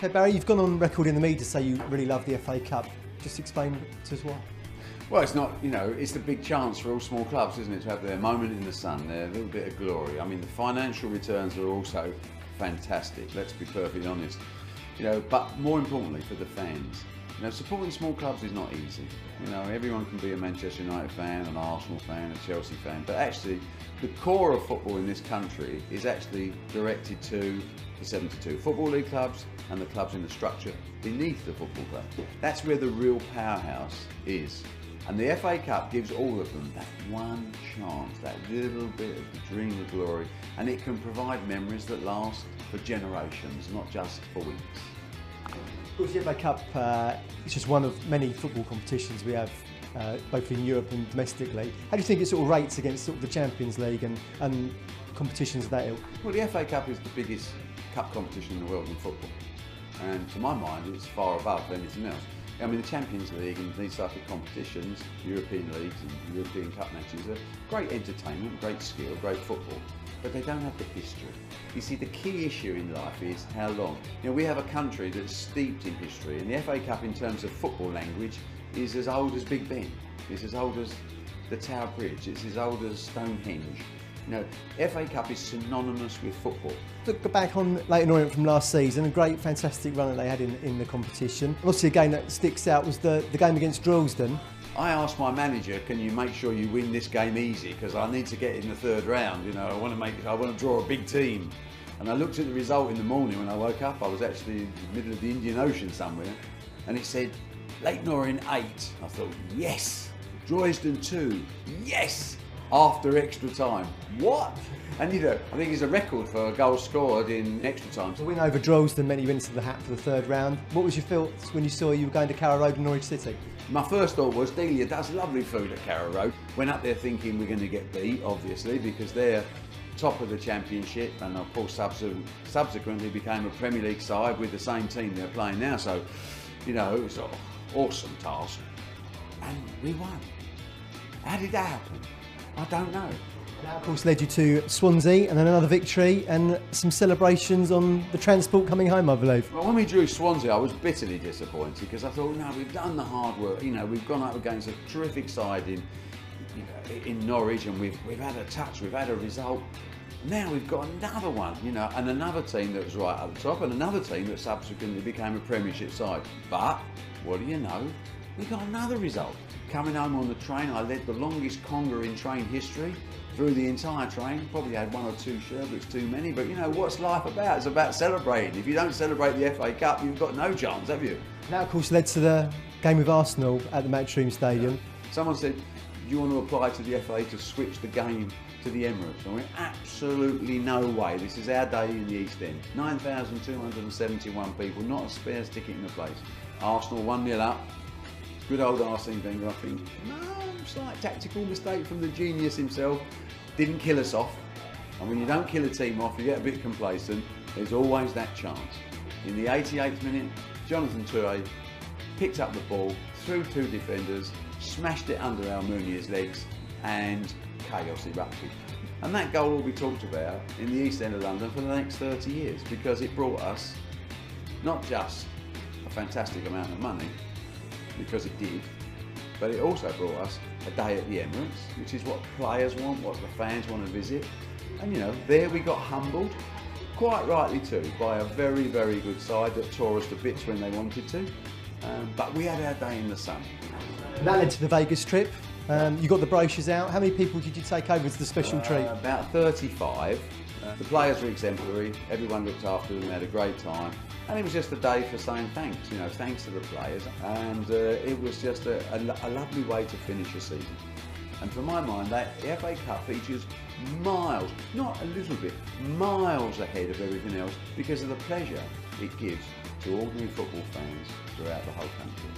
Okay, Barry, you've gone on record in the media to say you really love the FA Cup. Just explain to us why. Well, it's not, it's the big chance for all small clubs, isn't it, to have their moment in the sun, their little bit of glory. I mean, the financial returns are also fantastic, let's be perfectly honest. But more importantly for the fans. Supporting small clubs is not easy. Everyone can be a Manchester United fan, an Arsenal fan, a Chelsea fan, but actually the core of football in this country is actually directed to the 72 Football League clubs and the clubs in the structure beneath the football club. That's where the real powerhouse is. And the FA Cup gives all of them that one chance, that little bit of the dream of glory, and it can provide memories that last for generations, not just for weeks. Of course, the FA Cup is just one of many football competitions we have, both in Europe and domestically. How do you think it sort of rates against sort of the Champions League and competitions of that ilk? Well, the FA Cup is the biggest cup competition in the world in football, and to my mind, it's far above anything else. I mean, the Champions League and these type of competitions, European leagues and European Cup matches, are great entertainment, great skill, great football, but they don't have the history. You see, the key issue in life is how long. We have a country that's steeped in history, and the FA Cup in terms of football language is as old as Big Ben, it's as old as the Tower Bridge, it's as old as Stonehenge. FA Cup is synonymous with football. Look back on Leyton Orient from last season, a great, fantastic run that they had in the competition. Obviously, a game that sticks out was the game against Droylsden. I asked my manager, can you make sure you win this game easy? Because I need to get in the third round. I want to draw a big team. And I looked at the result in the morning when I woke up. I was actually in the middle of the Indian Ocean somewhere, and it said Leyton Orient 8. I thought, yes. Droylsden 2, yes. After extra time. What? And I think it's a record for a goal scored in extra time. The win over Droylsden meant you went into the hat for the third round. What was your thoughts when you saw you were going to Carrow Road in Norwich City? My first thought was Delia does lovely food at Carrow Road. Went up there thinking we're going to get beat, obviously, because they're top of the championship, and of course subsequently became a Premier League side with the same team they're playing now. So, it was an awesome task. And we won. How did that happen? I don't know. That, of course, led you to Swansea and then another victory and some celebrations on the transport coming home, I believe. Well, when we drew Swansea, I was bitterly disappointed because I thought, no, we've done the hard work. We've gone up against a terrific side in Norwich, and we've had a touch, we've had a result. Now we've got another one, and another team that was right at the top, and another team that subsequently became a Premiership side. But what do you know? We got another result. Coming home on the train, I led the longest conger in train history through the entire train. Probably had one or two sherbets too many, but what's life about? It's about celebrating. If you don't celebrate the FA Cup, you've got no chance, have you? That, of course, led to the game with Arsenal at the Matchroom Stadium. Someone said, do you want to apply to the FA to switch the game to the Emirates? I went, absolutely no way. This is our day in the East End. 9,271 people, not a spares ticket in the place. Arsenal 1-0 up. Good old Arsene Wenger, I think. No, slight tactical mistake from the genius himself. Didn't kill us off. And when you don't kill a team off, you get a bit complacent. There's always that chance. In the 88th minute, Jonathan Toure picked up the ball, threw two defenders, smashed it under Almunia's legs, and chaos erupted. And that goal will be talked about in the East End of London for the next 30 years, because it brought us not just a fantastic amount of money, because it did, but it also brought us a day at the Emirates, which is what players want, what the fans want to visit. And there we got humbled, quite rightly too, by a very, very good side that tore us to bits when they wanted to. But we had our day in the sun. And that led to the Vegas trip. You got the brochures out. How many people did you take over to the special treat? About 35. The players were exemplary, everyone looked after them, had a great time, and it was just a day for saying thanks, thanks to the players, and it was just a lovely way to finish a season. And for my mind, the FA Cup features miles, not a little bit, miles ahead of everything else because of the pleasure it gives to ordinary football fans throughout the whole country.